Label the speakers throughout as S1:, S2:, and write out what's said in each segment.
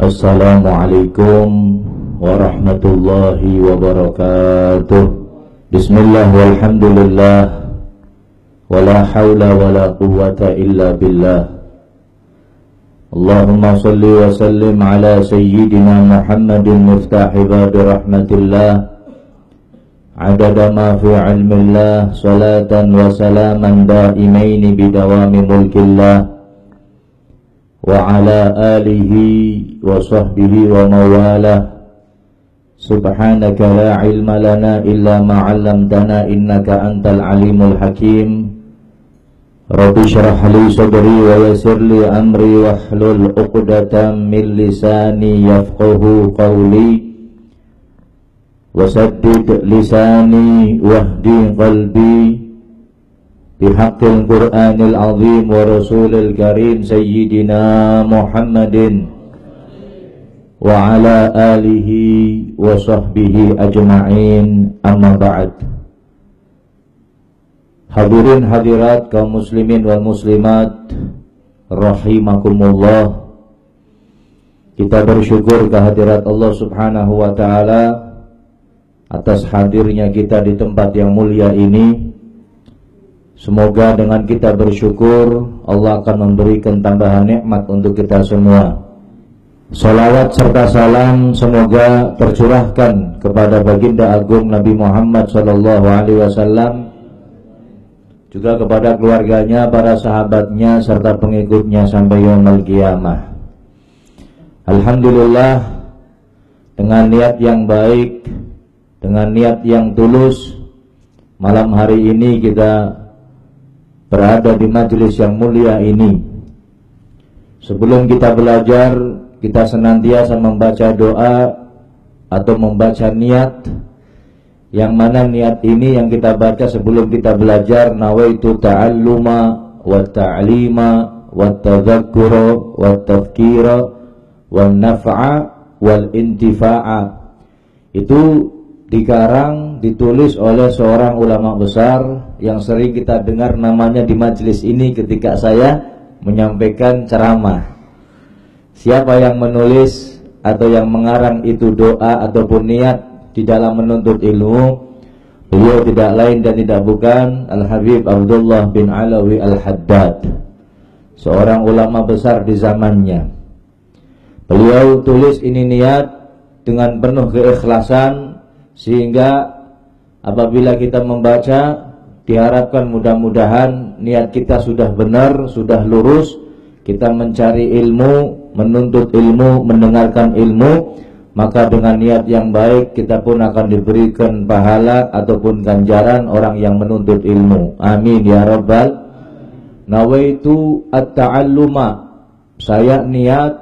S1: Assalamualaikum warahmatullahi wabarakatuh. Bismillah walhamdulillah wala hawla wala quwwata illa billah. Allahumma salli wa sallim ala sayyidina Muhammadin miftahi babi rahmatillah adada ma fi ilmillah salatan wa salaman daimaini bidawami mulkillah wa ala alihi wa sahbihi wa mawalah. Subhanaka la ilma lana illa ma 'allamtana innaka antal alimul hakim. Rabbi shrah li sadri wa yassir li amri wahlul 'uqdatam min lisani yafqahu qawli wasaddid lisani wahdi qalbi bihaqqil Qur'anil azim wa rasulil karim sayyidina Muhammadin wa ala alihi wa sahbihi ajma'in, amma ba'd. Hadirin hadirat kaum muslimin wal muslimat rahimakumullah. Kita bersyukur kehadirat Allah subhanahu wa ta'ala atas hadirnya kita di tempat yang mulia ini. Semoga dengan kita bersyukur Allah akan memberikan tambahan nikmat untuk kita semua. Salawat serta salam semoga tercurahkan kepada baginda agung Nabi Muhammad SAW, juga kepada keluarganya, para sahabatnya, serta pengikutnya sampai yaumul qiyamah. Alhamdulillah, dengan niat yang baik, dengan niat yang tulus, malam hari ini kita berada di majelis yang mulia ini. Sebelum kita belajar, kita senantiasa membaca doa atau membaca niat, yang mana niat ini yang kita baca sebelum kita belajar, nawaitu ta'alluma wa ta'lima wa tadzakkura wa tafkira wa naf'a wal intifa'a. Itu dikarang, ditulis oleh seorang ulama besar yang sering kita dengar namanya di majelis ini ketika saya menyampaikan ceramah. Siapa yang menulis atau yang mengarang itu doa ataupun niat di dalam menuntut ilmu? Beliau tidak lain dan tidak bukan Al-Habib Abdullah bin Alawi Al-Haddad, seorang ulama besar di zamannya. Beliau tulis ini niat dengan penuh keikhlasan, sehingga apabila kita membaca, diharapkan mudah-mudahan niat kita sudah benar, sudah lurus. Kita mencari ilmu, menuntut ilmu, mendengarkan ilmu, maka dengan niat yang baik kita pun akan diberikan pahala ataupun ganjaran orang yang menuntut ilmu. Amin ya rabbal. Nawaitu at-ta'alluma, saya niat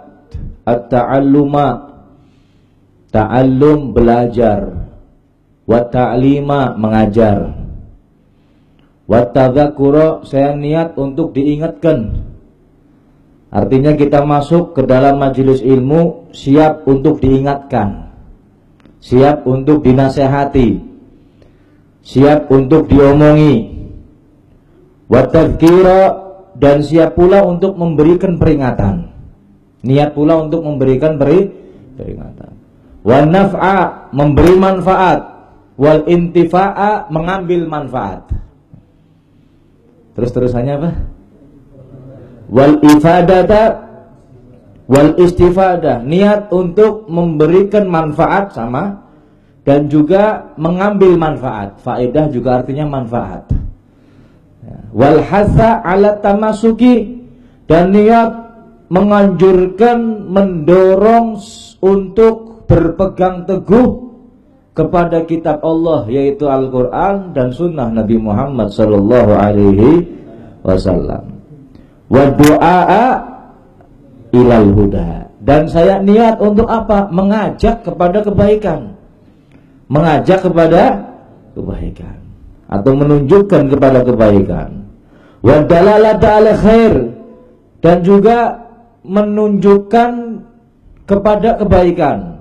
S1: at-ta'alluma, ta'allum belajar, wa ta'lima mengajar, wa tadzakkura saya niat untuk diingatkan. Artinya kita masuk ke dalam majelis ilmu siap untuk diingatkan, siap untuk dinasehati, siap untuk diomongi, wa tadhkira dan siap pula untuk memberikan peringatan. Niat pula untuk memberikan peringatan. Wa naf'a memberi manfaat, wal intifa'a mengambil manfaat. Terus-terusannya apa? Wal ifadata wal istifadah, niat untuk memberikan manfaat sama dan juga mengambil manfaat. Faedah juga artinya manfaat. Wal hatha ala tamasuki, dan niat menganjurkan, mendorong untuk berpegang teguh kepada kitab Allah, yaitu Al-Quran dan sunnah Nabi Muhammad sallallahu alaihi wasallam. Wa du'a ilal huda, dan saya niat untuk apa? Mengajak kepada kebaikan, mengajak kepada kebaikan atau menunjukkan kepada kebaikan. Wa dalalata ala khair, dan juga menunjukkan kepada kebaikan.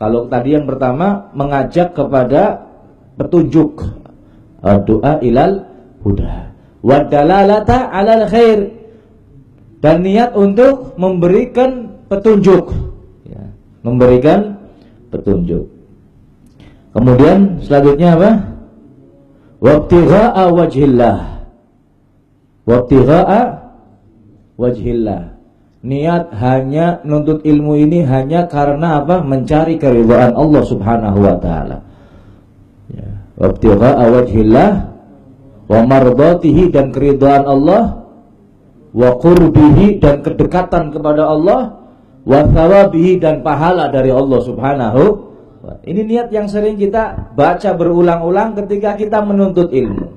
S1: Kalau tadi yang pertama mengajak kepada petunjuk, doa ilal huda. Wa dalalata ala khair, dan niat untuk memberikan petunjuk, memberikan petunjuk. Kemudian selanjutnya apa? Wabtigha'a wajhillah. Wabtigha'a wajhillah. Niat hanya nuntut ilmu ini hanya karena apa? Mencari keridhaan Allah Subhanahu wa taala. Ya. Wabtigha'a wajhillah wa mardatihi, dan keridhaan Allah, wa qurbihi, dan kedekatan kepada Allah, wa thawabihi, dan pahala dari Allah Subhanahu. Ini niat yang sering kita baca berulang-ulang ketika kita menuntut ilmu.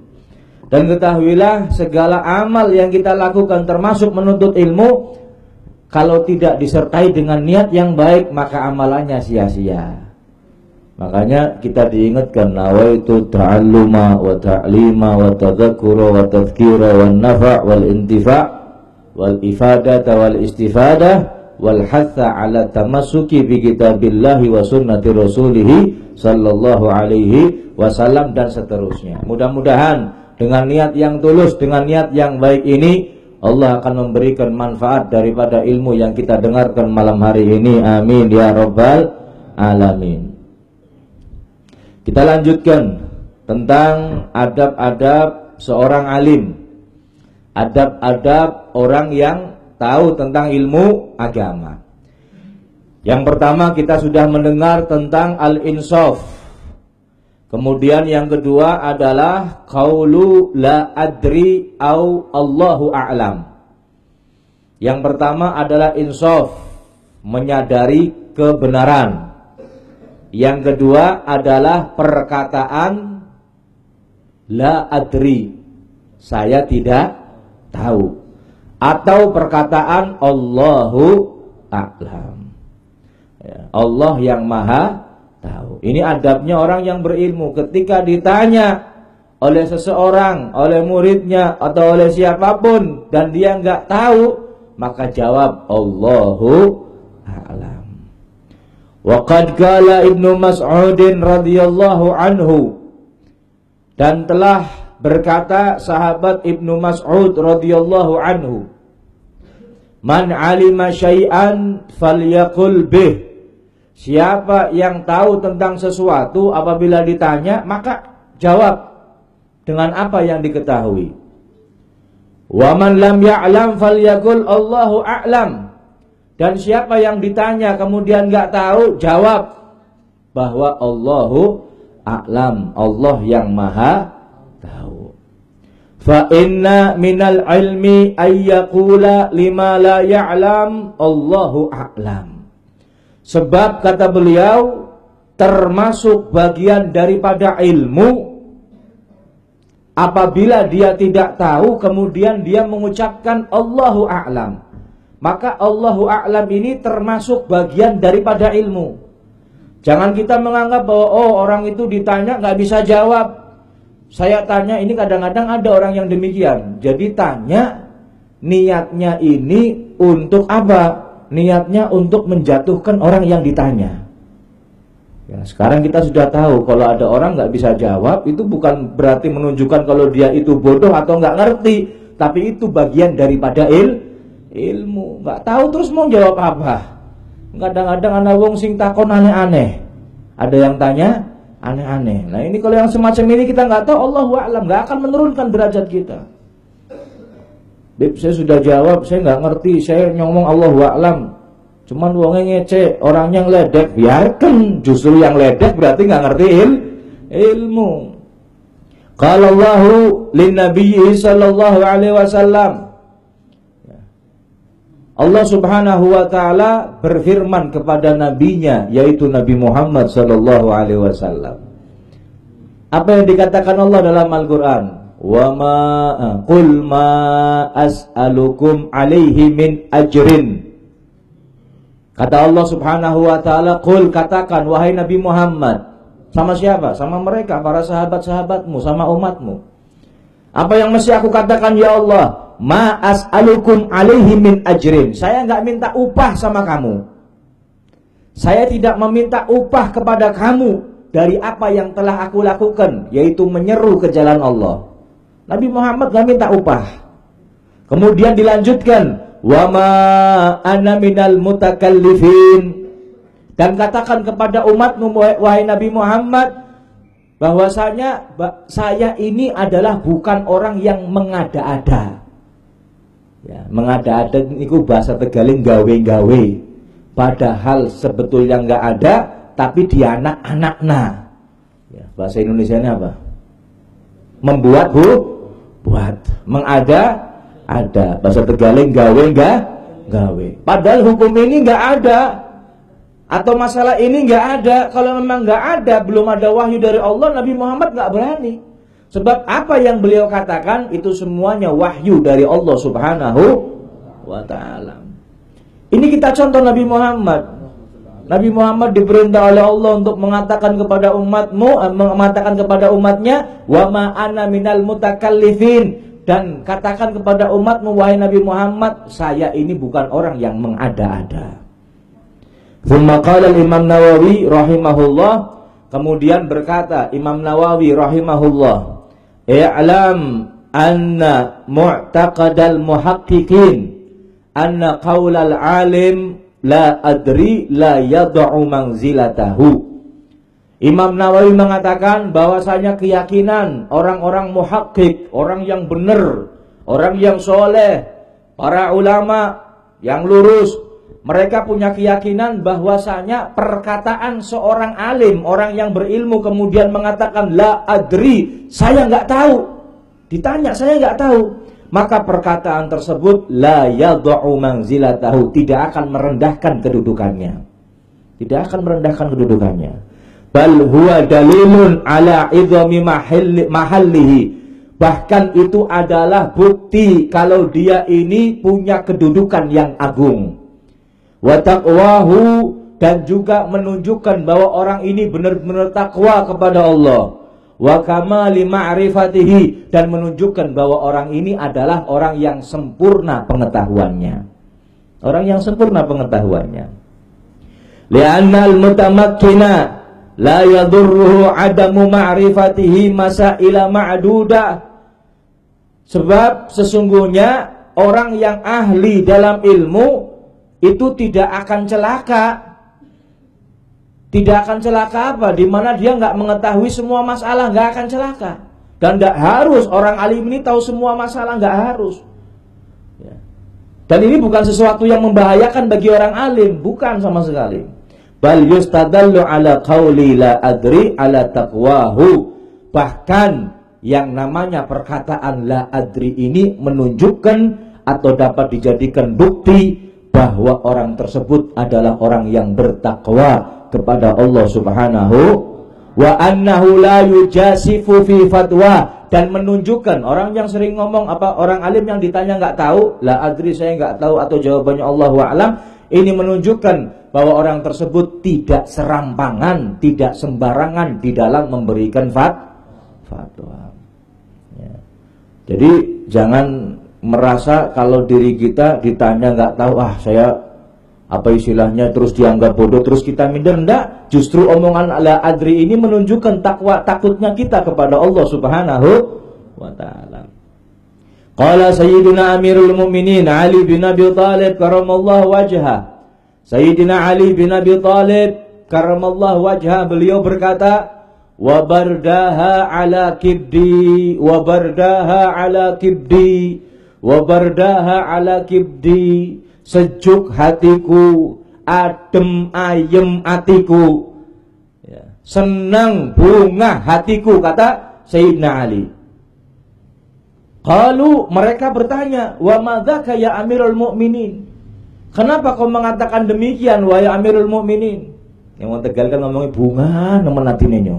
S1: Dan ketahuilah, segala amal yang kita lakukan termasuk menuntut ilmu, kalau tidak disertai dengan niat yang baik, maka amalannya sia-sia. Makanya kita diingatkan, nawaitu ta'alluma wa ta'lima wa tadzakkura wa tadhkira wa nafa' wal intifa' wal ifadata wal istifadah wal hatha ala tamassuki bi kitabillahi wa sunnati rasulih sallallahu alaihi wasallam, dan seterusnya. Mudah-mudahan dengan niat yang tulus, dengan niat yang baik ini, Allah akan memberikan manfaat daripada ilmu yang kita dengarkan malam hari ini. Amin ya rabbal alamin. Kita lanjutkan tentang adab-adab seorang alim, adab-adab orang yang tahu tentang ilmu agama. Yang pertama kita sudah mendengar tentang al-insaf. Kemudian yang kedua adalah qaulu la adri au Allahu a'lam. Yang pertama adalah insaf, menyadari kebenaran. Yang kedua adalah perkataan la adri, saya tidak tahu, atau perkataan Allahu a'lam, ya, Allah yang maha tahu. Ini adabnya orang yang berilmu. Ketika ditanya oleh seseorang, oleh muridnya atau oleh siapapun, dan dia nggak tahu, maka jawab Allahu a'lam. Wa qad qala Ibnu Mas'udin radhiyallahu anhu, dan telah berkata sahabat Ibnu Mas'ud radhiyallahu anhu, man alima syai'an falyaqul bih. Siapa yang tahu tentang sesuatu, apabila ditanya maka jawab dengan apa yang diketahui. Wa man lam ya'lam falyaqul Allahu a'lam. Dan siapa yang ditanya kemudian enggak tahu, jawab bahwa Allahu a'lam, Allah yang maha tahu. Fa inna minal ilmi ayyaqula lima la ya'lam Allahu a'lam. Sebab kata beliau, termasuk bagian daripada ilmu, apabila dia tidak tahu kemudian dia mengucapkan Allahu a'lam, maka Allahu a'lam ini termasuk bagian daripada ilmu. Jangan kita menganggap bahwa orang itu ditanya nggak bisa jawab. Saya tanya, ini kadang-kadang ada orang yang demikian. Jadi tanya, niatnya ini untuk apa? Niatnya untuk menjatuhkan orang yang ditanya. Ya, sekarang kita sudah tahu kalau ada orang nggak bisa jawab, itu bukan berarti menunjukkan kalau dia itu bodoh atau nggak ngerti, tapi itu bagian daripada ilmu. Nggak tahu terus mau jawab apa? Kadang-kadang anak wong sing takon aneh-aneh. Ada yang tanya aneh-aneh. Nah ini kalau yang semacam ini kita nggak tahu, Allahu a'lam, nggak akan menurunkan derajat kita. Beb, saya sudah jawab, saya nggak ngerti, saya ngomong Allahu a'lam. Cuman wongnya ngece, orangnya ngeledek, biarkan. Justru yang ledek berarti nggak ngerti ilmu. Qala Allahu lin nabiyyi sallallahu alaihi wasallam. Allah Subhanahu wa taala berfirman kepada nabinya, yaitu Nabi Muhammad sallallahu alaihi wasallam. Apa yang dikatakan Allah dalam Al-Qur'an? Wa ma qul ma as'alukum alaihi min ajrin. Kata Allah Subhanahu wa taala, qul, katakan wahai Nabi Muhammad. Sama siapa? Sama mereka, para sahabat-sahabatmu, sama umatmu. Apa yang mesti aku katakan ya Allah? Ma as'alukum alaihi min ajrin. Saya enggak minta upah sama kamu. Saya tidak meminta upah kepada kamu dari apa yang telah aku lakukan, yaitu menyeru ke jalan Allah. Nabi Muhammad enggak minta upah. Kemudian dilanjutkan, wa ma ana minal mutakallifin, Dan katakan kepada umatmu, wahai Nabi Muhammad, bahwasanya saya ini adalah bukan orang yang mengada-ada. Ya, mengada-ada itu bahasa Tegaling gawe-gawe. Padahal sebetulnya nggak ada, tapi dia anak-anakna. Ya, bahasa Indonesianya apa? Membuat buat. Mengada-ada. Bahasa Tegaling gawe. Padahal hukum ini nggak ada. Atau masalah ini nggak ada. Kalau memang nggak ada, belum ada wahyu dari Allah, Nabi Muhammad nggak berani. Sebab apa yang beliau katakan itu semuanya wahyu dari Allah Subhanahu wa ta'ala. Ini kita contoh Nabi Muhammad. Nabi Muhammad diperintah oleh Allah untuk mengatakan kepada umatnya, wa ma ana minal mutakallifin, dan katakan kepada umatmu, wahai Nabi Muhammad, saya ini bukan orang yang mengada-ada. Tsumma qala Imam Nawawi rahimahullah, kemudian berkata Imam Nawawi rahimahullah, i'lam anna mu'taqadal muhaqqiqin anna qaulal alim la adri la yad'u manzilatahu. Imam Nawawi mengatakan bahwasanya keyakinan orang-orang muhaqqiq, orang yang benar, orang yang soleh, para ulama yang lurus, mereka punya keyakinan bahwasanya perkataan seorang alim, orang yang berilmu kemudian mengatakan la adri, saya nggak tahu, ditanya saya nggak tahu, maka perkataan tersebut la yad'u manzilatahu, tidak akan merendahkan kedudukannya. Tidak akan merendahkan kedudukannya. Bal huwa dalilun ala idhami mahallihi. Bahkan itu adalah bukti kalau dia ini punya kedudukan yang agung. Wa taqwahu, dan juga menunjukkan bahwa orang ini benar-benar takwa kepada Allah. Wa kamali ma'rifatihi, dan menunjukkan bahwa orang ini adalah orang yang sempurna pengetahuannya. Orang yang sempurna pengetahuannya. Li'annal mutamakkina la yadurruhu adamu ma'rifatihi masaila ma'dudah. Sebab sesungguhnya orang yang ahli dalam ilmu itu tidak akan celaka. Tidak akan celaka apa? Dimana dia nggak mengetahui semua masalah, nggak akan celaka. Dan nggak harus orang alim ini tahu semua masalah, nggak harus. Ya. Dan ini bukan sesuatu yang membahayakan bagi orang alim, bukan sama sekali. Bal yustadallu ala qawli la adri ala taqwahu. Bahkan yang namanya perkataan la adri ini menunjukkan atau dapat dijadikan bukti bahwa orang tersebut adalah orang yang bertakwa kepada Allah Subhanahu wa annahu la yujasifu fi fatwa, dan menunjukkan orang yang sering ngomong apa orang alim yang ditanya nggak tahu, la adri saya nggak tahu, atau jawabannya Allahu a'lam, ini menunjukkan bahwa orang tersebut tidak serampangan, tidak sembarangan di dalam memberikan fatwa. Ya. Jadi jangan merasa kalau diri kita ditanya nggak tahu, saya apa istilahnya, terus dianggap bodoh, terus kita minder. Enggak, justru omongan la adri ini menunjukkan takutnya kita kepada Allah Subhanahu wa ta'ala. Qala Sayyidina Amirul Mu'minin Ali bin Abi Thalib karamallahu wajhah. Sayyidina Ali bin Abi Thalib karamallahu wajhah, beliau berkata, wa bardaha ala kibdi, wa bardaha ala kibdi, wa bardaha ala kibdi, sejuk hatiku, adem ayem hatiku, ya, senang bunga hatiku, kata Sayyidina Ali. Qalu, mereka bertanya, wa madzaka ya Amirul Mukminin, kenapa kau mengatakan demikian wahai Amirul Mukminin? Yang mau Tegal kan ngomongin bunga nemen hatinya.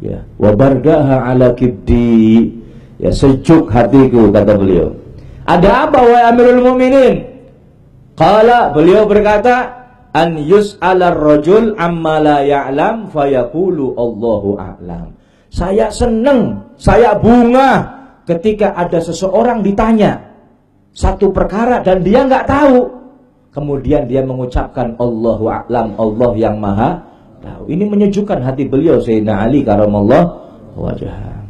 S1: Ya, wa bardaha ala kibdi, ya, sejuk hatiku, kata beliau. Ada apa wahai Amirul Mukminin? Qala, beliau berkata, an yus'alar rajul amma la ya'lam fayaqulu Allahu a'lam. Saya senang, saya bunga ketika ada seseorang ditanya satu perkara dan dia nggak tahu, kemudian dia mengucapkan Allahu a'lam, Allah yang maha tahu. Ini menyejukkan hati beliau Sayyidina Ali karamallahu wajhah.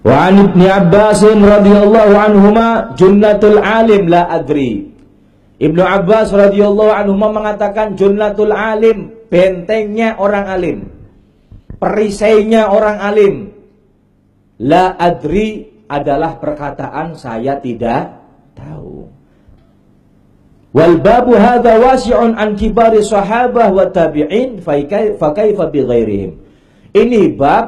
S1: Wa an Ibnu Abbas radhiyallahu anhuma junnatul alim la adri. Ibnu Abbas radhiyallahu anhu mengatakan junnatul alim, bentengnya orang alim, perisainya orang alim. La adri adalah perkataan saya tidak tahu. Wal babu hadza wasi'un an kibari sahabah wa tabi'in fa kaifa bi ghairihim. Ini bab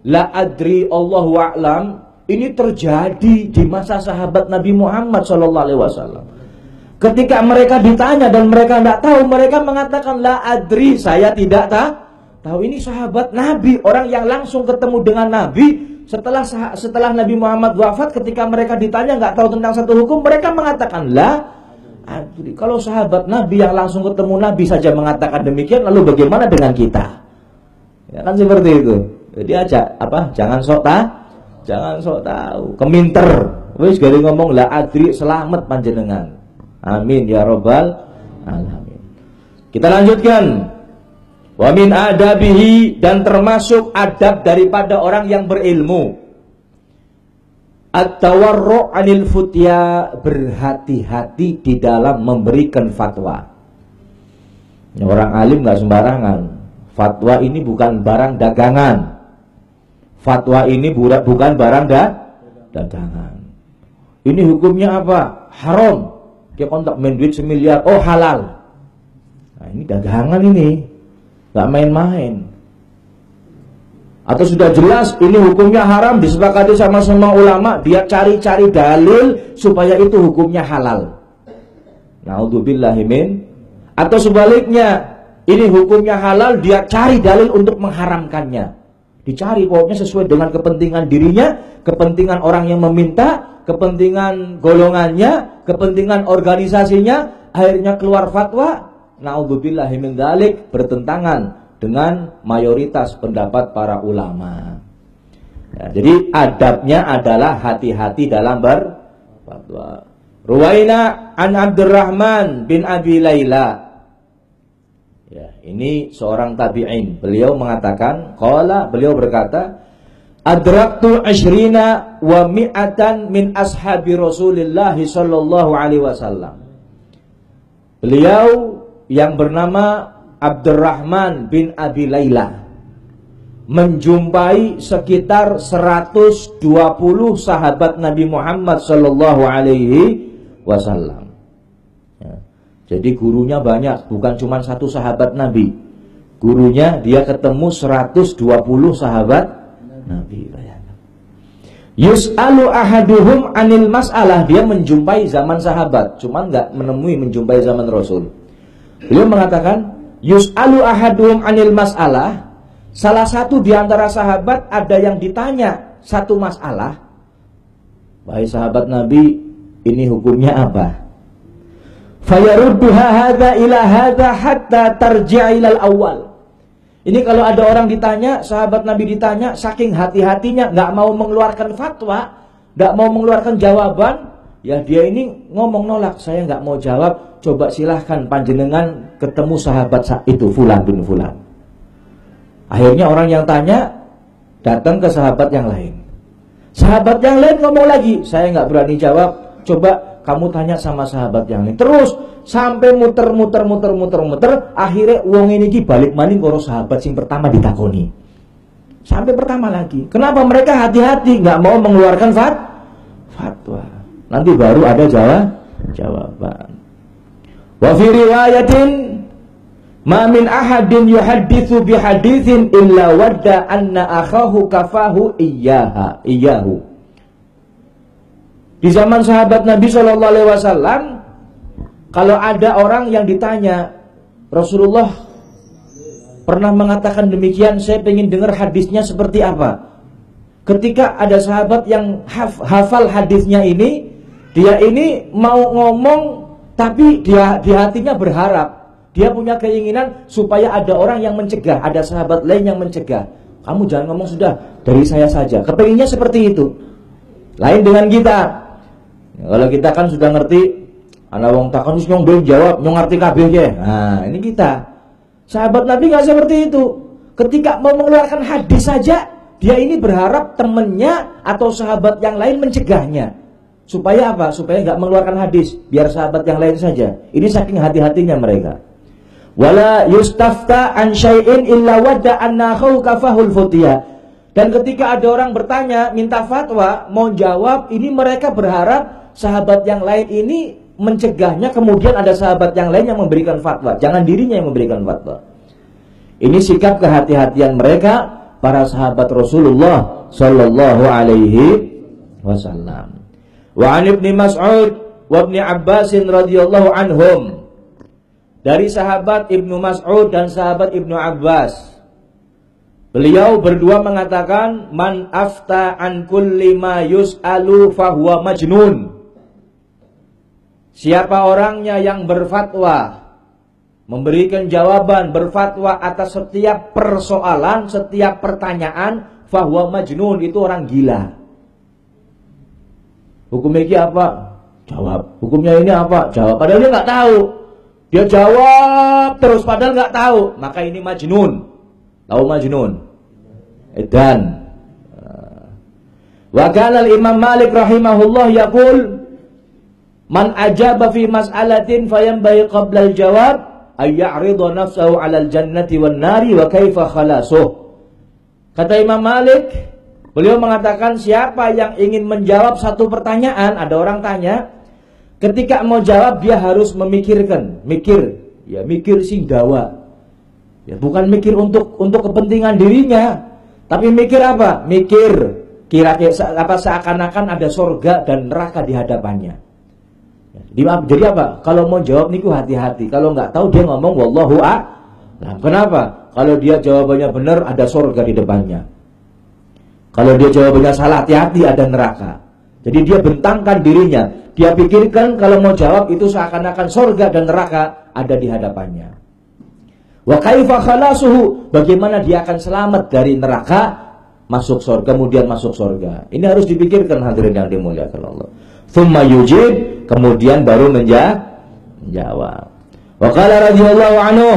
S1: la adri Allahu a'lam, ini terjadi di masa sahabat Nabi Muhammad sallallahu alaihi wasallam. Ketika mereka ditanya dan mereka tidak tahu, mereka mengatakan la adri, saya tidak tahu. Ini sahabat Nabi, orang yang langsung ketemu dengan Nabi setelah Nabi Muhammad wafat. Ketika mereka ditanya nggak tahu tentang satu hukum, mereka mengatakan la adri. Kalau sahabat Nabi yang langsung ketemu Nabi saja mengatakan demikian, lalu bagaimana dengan kita? Ya kan seperti itu. Jadi jangan sok tahu, keminter. Wis gari ngomong la adri, selamat panjenengan. Amin ya rabbal alamin. Kita lanjutkan. Wa min adabihi, dan termasuk adab daripada orang yang berilmu, at-tawarru' 'anil futya, berhati-hati di dalam memberikan fatwa. Orang alim enggak sembarangan. Fatwa ini bukan barang dagangan. Fatwa ini bukan barang dagangan. Ini hukumnya apa? Haram. Dia kontak main duit 1 miliar, oh halal. Nah ini dagangan ini, gak main-main. Atau sudah jelas ini hukumnya haram, disepakati sama semua ulama, dia cari-cari dalil supaya itu hukumnya halal. Naudzubillahi min. Atau sebaliknya, ini hukumnya halal, dia cari dalil untuk mengharamkannya. Dicari pokoknya sesuai dengan kepentingan dirinya, kepentingan orang yang meminta, kepentingan golongannya, kepentingan organisasinya, akhirnya keluar fatwa. Naudzubillahi min dzalik, bertentangan dengan mayoritas pendapat para ulama. Ya, jadi adabnya adalah hati-hati dalam berfatwa. Ruwaina an Abdurrahman bin Abi Laila. Ya, ini seorang tabi'in. Beliau mengatakan, beliau berkata, adraktu 'ashrina wa mi'atan min ashabi Rasulillah sallallahu alaihi wasallam. Beliau yang bernama Abdurrahman bin Abi Laila menjumpai sekitar 120 sahabat Nabi Muhammad sallallahu alaihi wasallam. Ya. Jadi gurunya banyak, bukan cuma satu sahabat Nabi. Gurunya dia ketemu 120 sahabat Nabi. Yus'alu ahaduhum anil mas'alah, dia menjumpai zaman sahabat, cuman nggak menjumpai zaman Rasul. Beliau mengatakan, yus'alu ahaduhum anil mas'alah, salah satu di antara sahabat ada yang ditanya satu masalah. Wahai sahabat Nabi, ini hukumnya apa? Fayarudduha hadza ila hadza hatta tarji'a ilal awal. Ini kalau ada orang ditanya, sahabat Nabi ditanya, saking hati-hatinya nggak mau mengeluarkan fatwa, nggak mau mengeluarkan jawaban, ya dia ini ngomong nolak, saya nggak mau jawab. Coba silahkan panjenengan ketemu sahabat itu Fulan bin Fulan. Akhirnya orang yang tanya datang ke sahabat yang lain. Sahabat yang lain ngomong lagi, saya nggak berani jawab. Coba kamu tanya sama sahabat yang lain. Terus sampai muter, akhirnya wong ini balik maning karo sahabat sing pertama ditakoni. Sampai pertama lagi. Kenapa mereka hati-hati nggak mau mengeluarkan fatwa? Nanti baru ada jawaban. Wa fi riwayatin ma min ahadin yuhadditsu bi haditsin illa wadda anna akhahu kafahu iyyahu. Di zaman sahabat Nabi sallallahu alaihi wasallam, kalau ada orang yang ditanya, Rasulullah pernah mengatakan demikian, saya ingin dengar hadisnya seperti apa. Ketika ada sahabat yang hafal hadisnya ini, dia ini mau ngomong tapi dia di hatinya berharap, dia punya keinginan supaya ada orang yang mencegah, ada sahabat lain yang mencegah. Kamu jangan ngomong, sudah dari saya saja. Kepinginnya seperti itu. Lain dengan kita. Kalau kita kan sudah ngerti, ana wong takon wis nyong jawab, nyong ngerti kabeh ya. Nah, ini kita. Sahabat Nabi nggak seperti itu. Ketika mau mengeluarkan hadis saja, dia ini berharap temannya atau sahabat yang lain mencegahnya. Supaya apa? Supaya nggak mengeluarkan hadis, biar sahabat yang lain saja. Ini saking hati-hatinya mereka. Wala yustafta an syai'in illa wadda annahu kafahul futiyah. Dan ketika ada orang bertanya, minta fatwa, mau jawab, ini mereka berharap sahabat yang lain ini mencegahnya, kemudian ada sahabat yang lain yang memberikan fatwa. Jangan dirinya yang memberikan fatwa. Ini sikap kehati-hatian mereka, para sahabat Rasulullah sallallahu alaihi wasallam. Wa an Ibnu Mas'ud wa Ibnu Abbas radhiyallahu anhum. Dari sahabat Ibnu Mas'ud dan sahabat Ibnu Abbas, beliau berdua mengatakan, man afta an kulli ma yus'alu fahuwa majnun. Siapa orangnya yang berfatwa, memberikan jawaban, berfatwa atas setiap persoalan, setiap pertanyaan, fahuwa majnun, itu orang gila. Hukumnya ini apa? Jawab. Hukumnya ini apa? Jawab. Padahal dia nggak tahu. Dia jawab terus padahal nggak tahu. Maka ini majnun. Tahu majnun? Edan. Wa kana al-Imam Malik rahimahullah yaqul, man ajaba fi mas'alatin fayanbaghi qabla al-jawab ay ya'rida nafsahu 'ala al-jannati wan nari wa kaifa khalasuh. Kata Imam Malik, beliau mengatakan siapa yang ingin menjawab satu pertanyaan, ada orang tanya, ketika mau jawab dia harus memikirkan, mikir sing dawa. Ya, bukan mikir untuk kepentingan dirinya, tapi mikir apa? Mikir kira-kira apa, seakan-akan ada surga dan neraka di hadapannya. Jadi apa? Kalau mau jawab niku hati-hati. Kalau nggak tahu dia ngomong wallahu a'lam. Kenapa? Kalau dia jawabannya benar ada surga di depannya. Kalau dia jawabannya salah, hati-hati ada neraka. Jadi dia bentangkan dirinya. Dia pikirkan kalau mau jawab itu seakan-akan surga dan neraka ada di hadapannya. Wa kaifa khalasuhu, bagaimana dia akan selamat dari neraka masuk surga, kemudian masuk surga. Ini harus dipikirkan hadirin yang dimuliakan Allah. Tsumma yujib, kemudian baru menjawab. Wa qala radhiyallahu anhu,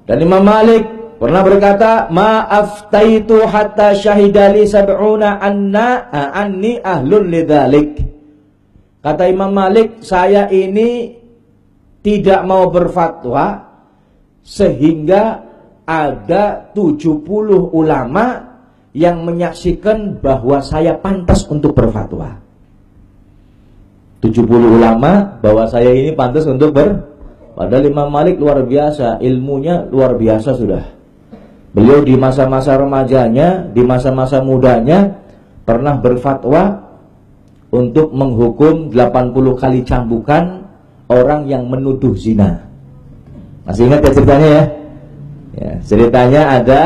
S1: dan Imam Malik pernah berkata, ma aftaitu hatta syahidali sab'una anni ahlul lidzalik. Kata Imam Malik, saya ini tidak mau berfatwa sehingga ada 70 ulama yang menyaksikan bahwa saya pantas untuk berfatwa. 70 ulama bahwa saya ini pantas untuk padahal Imam Malik luar biasa, ilmunya luar biasa sudah. Beliau di masa-masa remajanya, di masa-masa mudanya pernah berfatwa untuk menghukum 80 kali cambukan orang yang menuduh zina. Masih ingat ya ceritanya ya? Ya, ceritanya ada,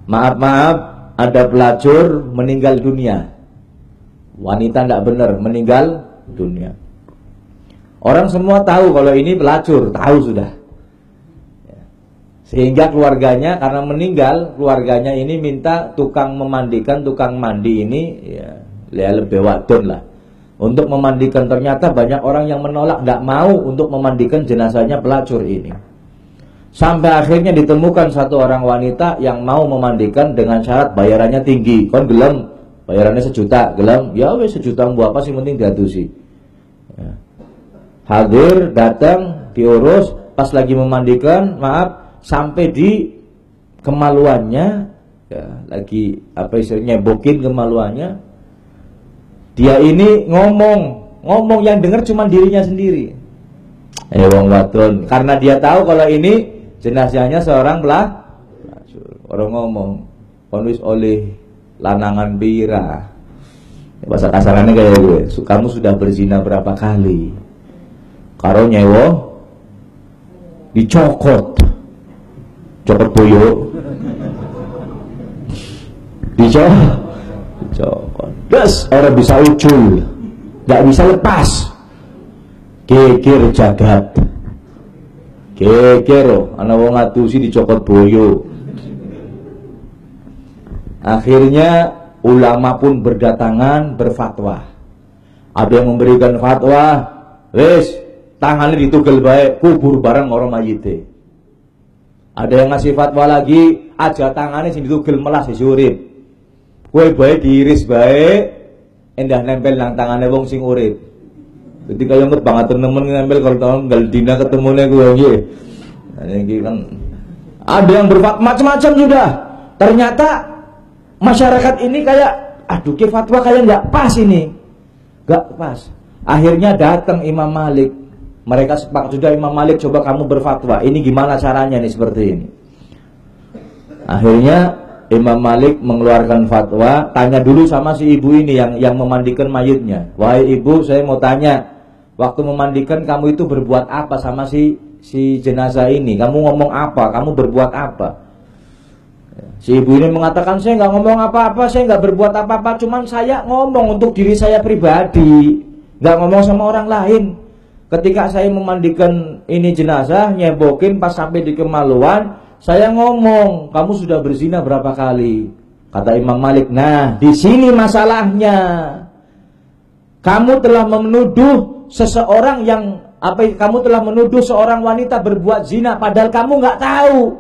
S1: maaf, ada pelacur meninggal dunia. Wanita tidak benar, meninggal dunia. Orang semua tahu kalau ini pelacur, tahu sudah. Sehingga keluarganya, karena meninggal, keluarganya ini minta tukang memandikan, tukang mandi ini ya lebih wadon lah untuk memandikan. Ternyata banyak orang yang menolak, tidak mau untuk memandikan jenazahnya pelacur ini. Sampai akhirnya ditemukan satu orang wanita yang mau memandikan dengan syarat bayarannya tinggi. Kon gelem, bayarannya 1 juta, gelem, ya wes 1 juta buat apa sih, penting diadusi. Ya. Hadir, datang, diurus, pas lagi memandikan, maaf, sampai di kemaluannya, ya, lagi apa istilahnya, nyebokin kemaluannya. Dia ini ngomong yang dengar cuma dirinya sendiri. Wong wadon, karena dia tahu kalau ini jenazahnya seorang pelacur. Orang ngomong, konwis oleh lanangan bira. Bahasa kasarannya kayak gue, kamu sudah berzina berapa kali? Karo nyewo dicokot boyo, dicokot. Gas, orang bisa ucul, nggak bisa lepas. Geger jagat, geger, anak wong atusi dicokot boyo. Akhirnya ulama pun berdatangan berfatwa. Ada yang memberikan fatwa, wes tangannya ditugel baik, kubur bareng orang mayite. Ada yang ngasih fatwa lagi, aja tangannya sing ditugel melas disurip. Kue baik diiris baik, endah nempel nang tangane wong sing urip. Jadi kaya nget banget temen nempel kalau tahun gal dina ketemune kuwi nggih. Nah iki kan ada yang berfatwa macam-macam sudah. Ternyata masyarakat ini kayak aduh ke fatwa kayak nggak pas ini. Nggak pas. Akhirnya datang Imam Malik. Mereka sepakat sudah, Imam Malik coba kamu berfatwa. Ini gimana caranya nih seperti ini. Akhirnya Imam Malik mengeluarkan fatwa, tanya dulu sama si ibu ini yang memandikan mayitnya. Wahai ibu, saya mau tanya, waktu memandikan kamu itu berbuat apa sama si jenazah ini? Kamu ngomong apa? Kamu berbuat apa? Si ibu ini mengatakan, saya nggak ngomong apa-apa, saya nggak berbuat apa-apa, cuman saya ngomong untuk diri saya pribadi, nggak ngomong sama orang lain. Ketika saya memandikan ini jenazah, nyebokin pas sampai di kemaluan, saya ngomong, kamu sudah berzina berapa kali? Kata Imam Malik, nah di sini masalahnya. Kamu telah menuduh seseorang kamu telah menuduh seorang wanita berbuat zina, padahal kamu nggak tahu.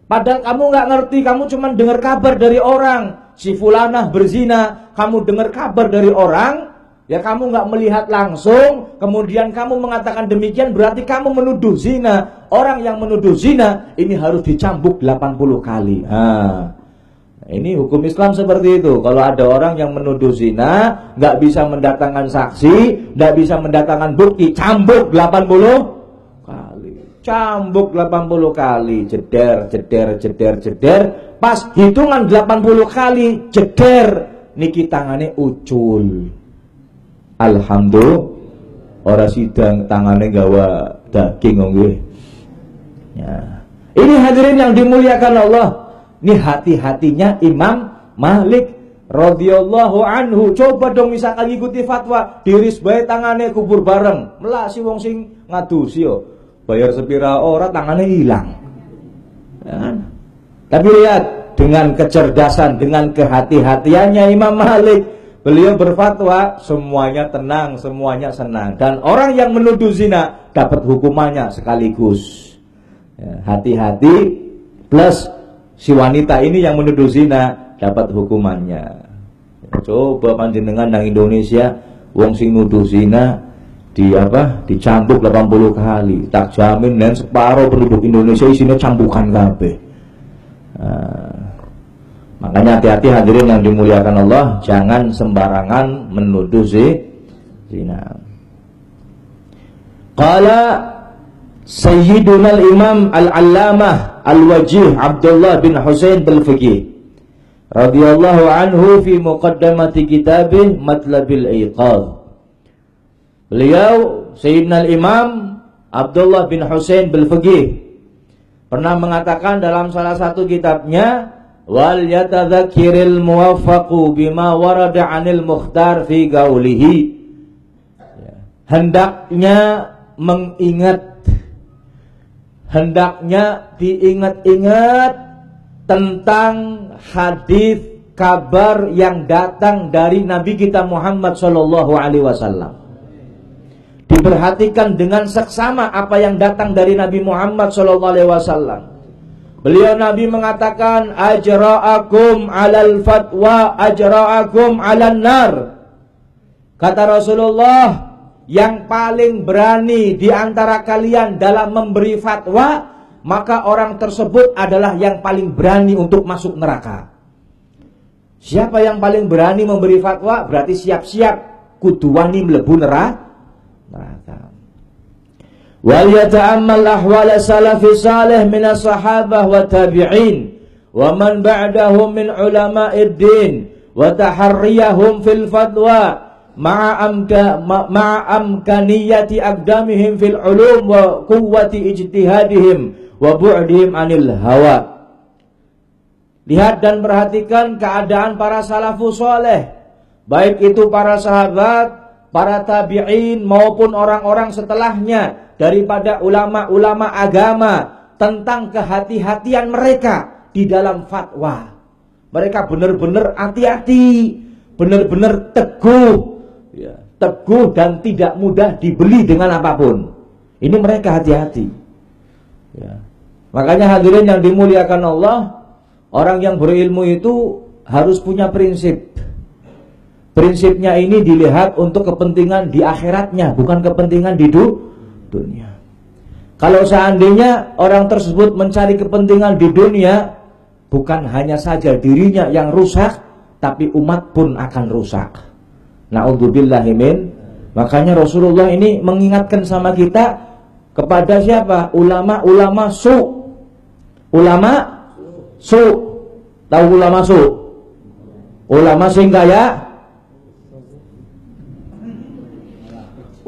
S1: Padahal kamu nggak ngerti, kamu cuma dengar kabar dari orang, si fulanah berzina, kamu dengar kabar dari orang, ya kamu nggak melihat langsung, kemudian kamu mengatakan demikian, berarti kamu menuduh zina. Orang yang menuduh zina ini harus dicambuk 80 kali. Nah, ini hukum Islam seperti itu. Kalau ada orang yang menuduh zina, nggak bisa mendatangkan saksi, nggak bisa mendatangkan bukti, cambuk 80 kali. Cambuk 80 kali, jeder, pas hitungan 80 kali, jeder, niki tangane ucul. Alhamdulillah, ora sidang tangane gawa daging nggih. Ya. Ini hadirin yang dimuliakan Allah. Ini hati-hatinya Imam Malik radhiyallahu anhu. Coba dong misalkan ikuti fatwa, diris bae tangane kubur bareng. Melasi wong sing ngadusi yo. Bayar sepira ora tangane hilang. Ya kan? Tapi lihat dengan kecerdasan, dengan kehati-hatiannya Imam Malik, beliau berfatwa semuanya tenang, semuanya senang. Dan orang yang menuduh zina dapat hukumannya sekaligus. Ya, hati-hati plus si wanita ini yang menuduh zina dapat hukumannya. Ya, coba panjenengan nang Indonesia wong sing nuduh zina dicambuk 80 kali. Tak jamin dan separuh penduduk Indonesia isinya cambukan kabeh. Makanya hati-hati hadirin yang dimuliakan Allah, jangan sembarangan menuduh zina. Qala Sayyiduna al-Imam al-Allamah al-Wajih Abdullah bin Husain al-Fiqih radhiyallahu anhu fi muqaddamati kitabih Matlabil Iqadh. Beliau Sayyidina al-Imam Abdullah bin Husain al-Fiqih pernah mengatakan dalam salah satu kitabnya, wal yatadzakkiril muwaffaqu bima warada 'anil mukhtar fi qaulihi. Hendaknya diingat-ingat tentang hadis kabar yang datang dari Nabi kita Muhammad sallallahu alaihi wasallam. Diperhatikan dengan seksama apa yang datang dari Nabi Muhammad sallallahu alaihi wasallam. Beliau Nabi mengatakan, ajra'akum 'alal fatwa ajra'akum 'alan nar. Kata Rasulullah, yang paling berani di antara kalian dalam memberi fatwa, maka orang tersebut adalah yang paling berani untuk masuk neraka. Siapa yang paling berani memberi fatwa? Berarti siap-siap kudu wani mlebu neraka. Wal yata'ammal ahwal salafi salih min as-sahabah wa tabi'in wa man ba'dahum min ulama'id din wa taharriyahum fil fatwa ma'a amkaniyati aqdamihim fil ulum wa quwwati ijtihadihim wa bu'dihim anil hawa. Lihat dan perhatikan keadaan para salafus saleh, baik itu para sahabat, para tabi'in maupun orang-orang setelahnya daripada ulama-ulama agama, tentang kehati-hatian mereka di dalam fatwa. Mereka benar-benar hati-hati, benar-benar teguh, ya, teguh dan tidak mudah dibeli dengan apapun. Ini mereka hati-hati. Ya. Makanya hadirin yang dimuliakan Allah, orang yang berilmu itu harus punya prinsip. Prinsipnya ini dilihat untuk kepentingan di akhiratnya, bukan kepentingan di dunia. Kalau seandainya orang tersebut mencari kepentingan di dunia, bukan hanya saja dirinya yang rusak, tapi umat pun akan rusak. Na'udzubillahi min. Makanya Rasulullah ini mengingatkan sama kita kepada siapa? Ulama-ulama su. Ulama su. Tahu ulama su? Ulama sing kaya.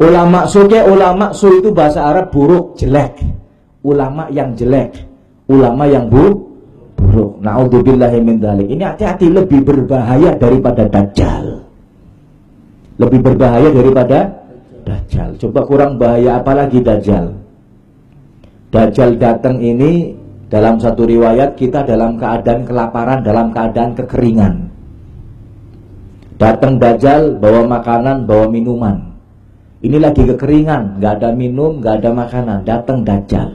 S1: Ulama su itu bahasa Arab buruk, jelek. Ulama yang jelek, ulama yang buruk. Na'udzubillahi min dzalik. Ini hati-hati, lebih berbahaya daripada Dajjal. Lebih berbahaya daripada Dajjal. Coba kurang bahaya apalagi Dajjal. Dajjal datang ini dalam satu riwayat kita dalam keadaan kelaparan, dalam keadaan kekeringan. Datang Dajjal bawa makanan, bawa minuman. Ini lagi kekeringan, nggak ada minum, nggak ada makanan. Datang Dajjal,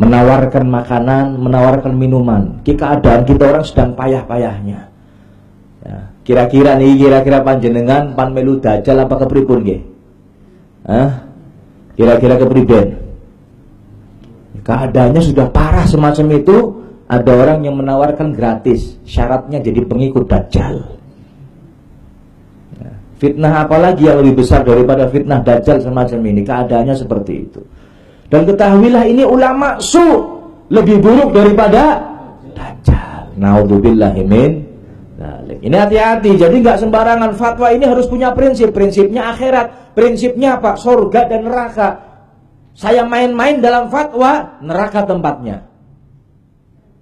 S1: menawarkan makanan, menawarkan minuman. Keadaan kita orang sedang payah-payahnya. Ya, kira-kira panjenengan pan melu Dajjal apa kepripun nggih? Kira-kira kepriben? Keadaannya sudah parah semacam itu, ada orang yang menawarkan gratis, syaratnya jadi pengikut Dajjal. Fitnah apalagi yang lebih besar daripada fitnah Dajjal semacam ini? Keadaannya seperti itu. Dan ketahuilah ini ulama su lebih buruk daripada Dajjal. Na'udzubillahi min dzalik. Ini hati-hati. Jadi nggak sembarangan fatwa ini, harus punya prinsip. Prinsipnya akhirat. Prinsipnya apa? Surga dan neraka. Saya main-main dalam fatwa, neraka tempatnya.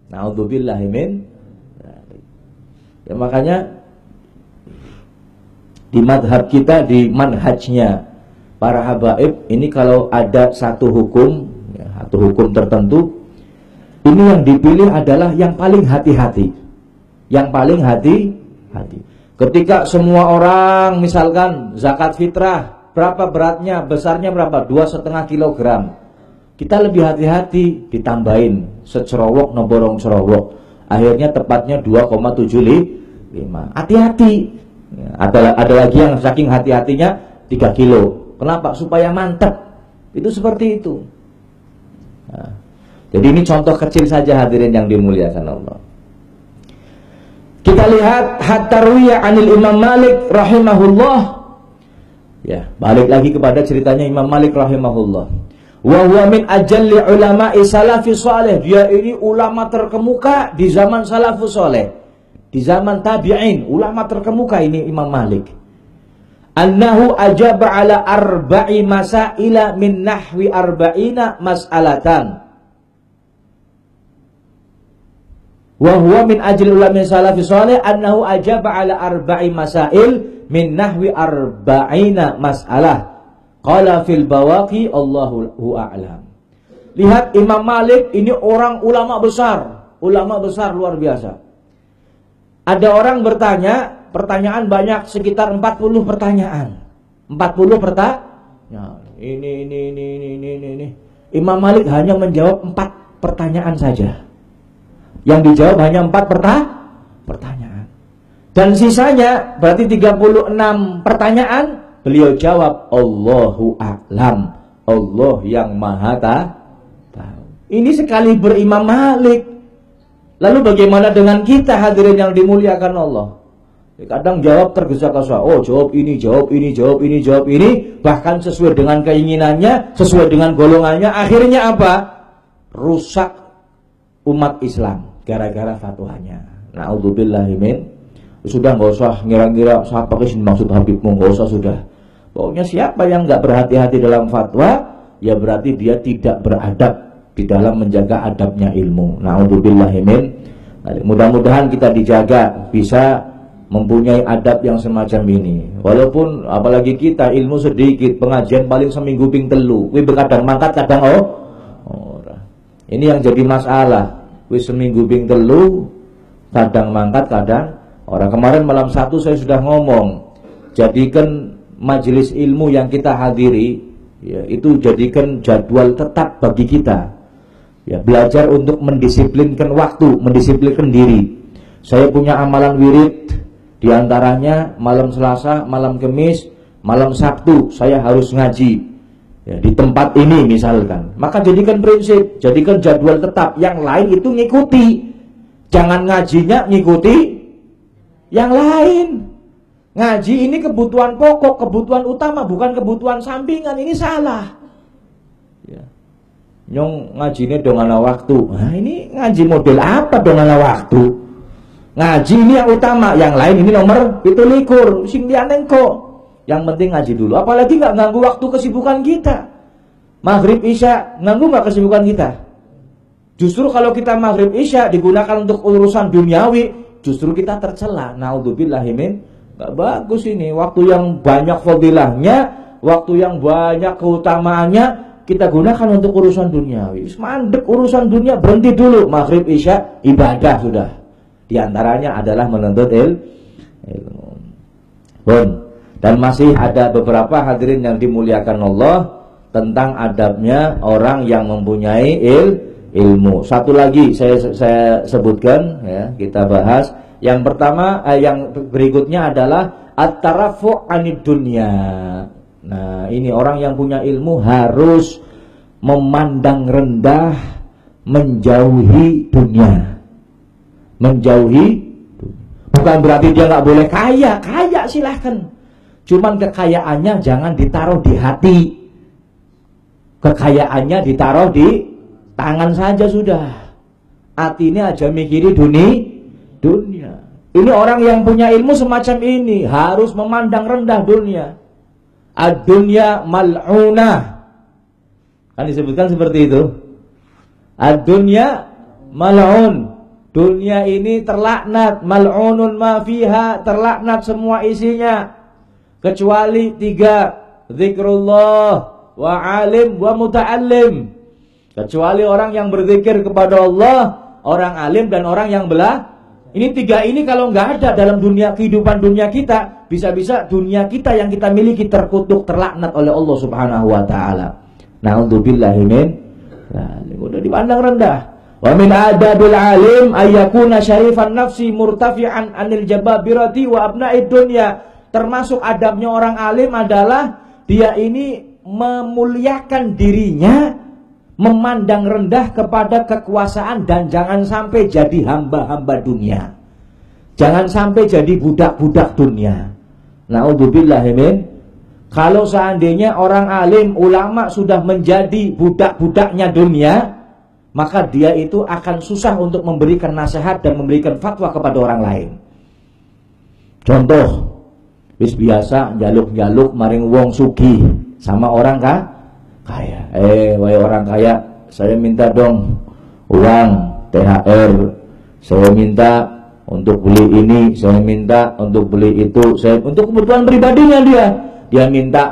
S1: Na'udzubillahi min dzalik. Ya makanya di madhab kita, di manhajnya para habaib ini, kalau ada satu hukum, ya, satu hukum tertentu, ini yang dipilih adalah yang paling hati-hati. Yang paling hati-hati. Ketika semua orang misalkan zakat fitrah, berapa beratnya, besarnya berapa? 2,5 kilogram. Kita lebih hati-hati, ditambahin secerowok noborong cerowok. Akhirnya tepatnya 2,75. Hati-hati. Ada lagi yang saking hati-hatinya 3 kilo. Kenapa? Supaya mantap. Itu seperti itu. Nah, jadi ini contoh kecil saja hadirin yang dimuliakan Allah. Kita lihat hatta ruwiya 'anil Imam Malik rahimahullah. Ya, balik lagi kepada ceritanya Imam Malik rahimahullah. Wa huwa min ajalli ulama'i salafi salih. Dia ini ulama terkemuka di zaman salafus saleh. Di zaman tabi'in, ulama terkemuka ini Imam Malik. Annahu ajaba ala arba'i masaila min nahwi arba'ina mas'alatan. Wa huwa min ajli ulama salafi salih annahu ajaba ala arba'i masail min nahwi arba'ina mas'alah. Qala fil bawaqi Allahu a'lam. Lihat Imam Malik ini orang ulama besar luar biasa. Ada orang bertanya, pertanyaan banyak, sekitar 40 pertanyaan. 40 pertanyaan. Ini. Imam Malik hanya menjawab 4 pertanyaan saja. Yang dijawab hanya 4 pertanyaan. Dan sisanya berarti 36 pertanyaan beliau jawab Allahu a'lam. Allah yang maha tahu. Ini sekali berimam Malik. Lalu bagaimana dengan kita hadirin yang dimuliakan Allah? Kadang jawab tergesa-gesa. Oh, jawab ini, jawab ini, jawab ini, jawab ini. Bahkan sesuai dengan keinginannya, sesuai dengan golongannya. Akhirnya apa? Rusak umat Islam gara-gara fatwanya. Na'udzubillahi min. Sudah, nggak usah ngira-ngira siapa sih maksud Habibmu, nggak usah, sudah. Pokoknya siapa yang nggak berhati-hati dalam fatwa, ya berarti dia tidak beradab di dalam menjaga adabnya ilmu. Na'udzubillahi min. Mudah-mudahan kita dijaga, bisa mempunyai adab yang semacam ini. Walaupun apalagi kita ilmu sedikit, pengajian paling seminggu ping telu. Kuwi kadang mangkat kadang ora. Ini yang jadi masalah. Kuwi seminggu ping telu, kadang mangkat kadang ora. Kemarin malam 1 saya sudah ngomong, jadikan majelis ilmu yang kita hadiri, ya, itu jadikan jadwal tetap bagi kita. Ya, belajar untuk mendisiplinkan waktu, mendisiplinkan diri. Saya punya amalan wirid Di antaranya malam Selasa, malam Kamis, malam Sabtu saya harus ngaji ya, di tempat ini misalkan. Maka jadikan prinsip, jadikan jadwal tetap. Yang lain itu ngikuti. Jangan ngajinya ngikuti yang lain. Ngaji ini kebutuhan pokok, kebutuhan utama, bukan kebutuhan sampingan. Ini salah ya. Nyong ngajinya dong ala waktu. Nah ini ngaji model apa dong ala waktu? Ngaji ini yang utama, yang lain ini nomor 17. Sing liane kok. Yang penting ngaji dulu. Apalagi nggak ganggu waktu kesibukan kita. Maghrib Isya ganggu nggak kesibukan kita? Justru kalau kita Maghrib Isya digunakan untuk urusan duniawi, justru kita tercela. Naudzubillahi min. Nggak bagus ini. Waktu yang banyak fadilahnya, waktu yang banyak keutamaannya kita gunakan untuk urusan duniawi. Mandek urusan dunia, berhenti dulu. Maghrib Isya ibadah sudah. Di antaranya adalah menuntut ilmu. Dan masih ada beberapa hadirin yang dimuliakan Allah tentang adabnya orang yang mempunyai ilmu. Satu lagi saya sebutkan ya, kita bahas. Yang pertama, yang berikutnya adalah at-tarafu' 'anid dunya. Nah, ini orang yang punya ilmu harus memandang rendah, menjauhi dunia. Menjauhi, bukan berarti dia nggak boleh kaya silahkan. Cuman kekayaannya jangan ditaruh di hati. Kekayaannya ditaruh di tangan saja sudah. Hatinya aja mikiri dunia. Ini orang yang punya ilmu semacam ini harus memandang rendah dunia. Ad-dunya mal'unah. Kan disebutkan seperti itu. Ad-dunya mal'un. Dunia ini terlaknat, mal'unun ma fiha, terlaknat semua isinya. Kecuali 3, zikrullah wa alim wa muta'allim. Kecuali orang yang berzikir kepada Allah, orang alim dan orang yang belah. Ini 3 ini kalau nggak ada dalam dunia kehidupan dunia kita, bisa-bisa dunia kita yang kita miliki terkutuk, terlaknat oleh Allah Subhanahu wa taala. Na'udzubillahi min. Udah dipandang rendah. Wa min adabil alim ayyakuna syarifan nafsi murtafi'an anil jababirati wa abna'id dunya. Termasuk adabnya orang alim adalah dia ini memuliakan dirinya, memandang rendah kepada kekuasaan dan jangan sampai jadi hamba-hamba dunia. Jangan sampai jadi budak-budak dunia. Na'udzubillahi min. Kalau seandainya orang alim, ulama sudah menjadi budak-budaknya dunia, maka dia itu akan susah untuk memberikan nasihat dan memberikan fatwa kepada orang lain. Contoh, wis biasa jaluk-jaluk maring wong sugih sama orang kaya. Wahai orang kaya, saya minta dong uang THR. Saya minta untuk beli ini, saya minta untuk beli itu, saya untuk kebutuhan pribadinya dia. Dia minta.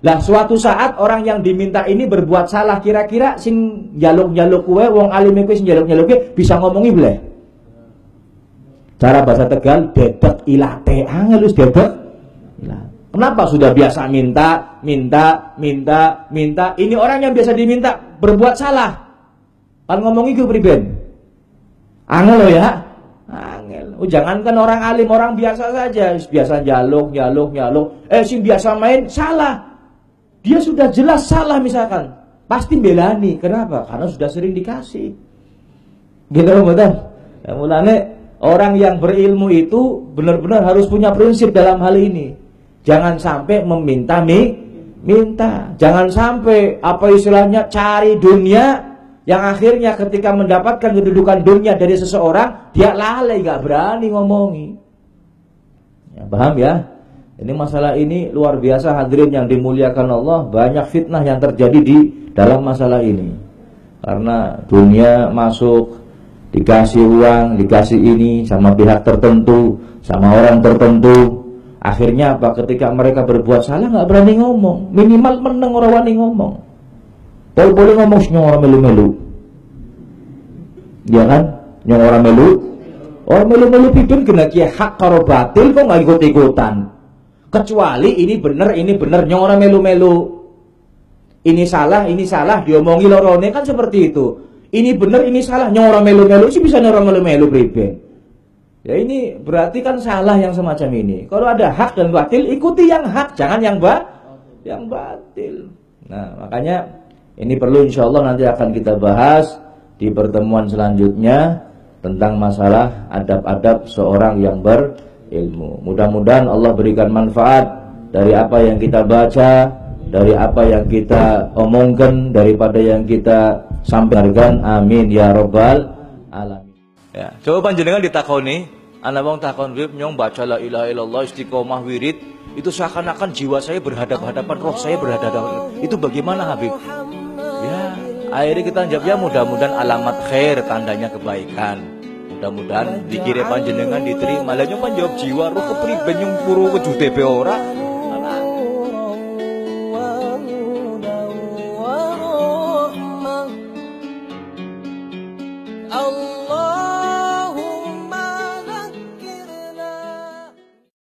S1: Lah suatu saat orang yang diminta ini berbuat salah, kira-kira sing jaluk-jaluk kue wong alim kuwi sing jaluk-jaluk bisa ngomongi boleh? Cara bahasa Tegal dedek ilate, angel wis dedek. Kenapa? Sudah biasa minta. Ini orang yang biasa diminta berbuat salah. Kan ngomongi ku priben? Angel loh ya. Angel. Jangankan orang alim, orang biasa saja, biasa jaluk. Sing biasa main salah. Dia sudah jelas salah misalkan, pasti belani. Kenapa? Karena sudah sering dikasih. Gitu betul. Ya, mulane orang yang berilmu itu benar-benar harus punya prinsip dalam hal ini. Jangan sampai minta. Jangan sampai apa istilahnya cari dunia yang akhirnya ketika mendapatkan kedudukan dunia dari seseorang dia lalai, gak berani ngomongi. Ya, paham ya? Ini masalah ini luar biasa hadirin yang dimuliakan Allah. Banyak fitnah yang terjadi di dalam masalah ini. Karena dunia masuk, dikasih uang, dikasih ini sama pihak tertentu, sama orang tertentu. Akhirnya apa? Ketika mereka berbuat salah gak berani ngomong. Minimal meneng orang wani ngomong. Boleh ngomong senyum orang melu-melu. Ya kan? Nyong orang melu. Orang melu-melu pipin kena kia hak karo batil kok gak ikut-ikutan. Kecuali ini bener nyong orang melu-melu. Ini salah diomongi lorone kan seperti itu. Ini bener ini salah nyong orang melu-melu sih bisa orang melu-melu priben. Ya ini berarti kan salah yang semacam ini. Kalau ada hak dan batil, ikuti yang hak, jangan yang batil. Nah, makanya ini perlu insya Allah nanti akan kita bahas di pertemuan selanjutnya tentang masalah adab-adab seorang yang berilmu. Mudah-mudahan Allah berikan manfaat dari apa yang kita baca, dari apa yang kita omongkan, daripada yang kita sampaikan. Amin ya rabbal alamin. Ya, coba panjenengan ditakoni, ana wong takon wib nyong baca la ilaha illallah istiqomah wirid, itu seakan-akan jiwa saya berhadap-hadapan, roh saya berhadapan. Itu bagaimana Habib? Ya, akhirnya kita jawab ya mudah-mudahan alamat khair, tandanya kebaikan. Mudah-mudahan dikira panjenengan diterima. Lah nyong panjawab jiwa roh kepriben nyong puru wujute be ora.
S2: Allah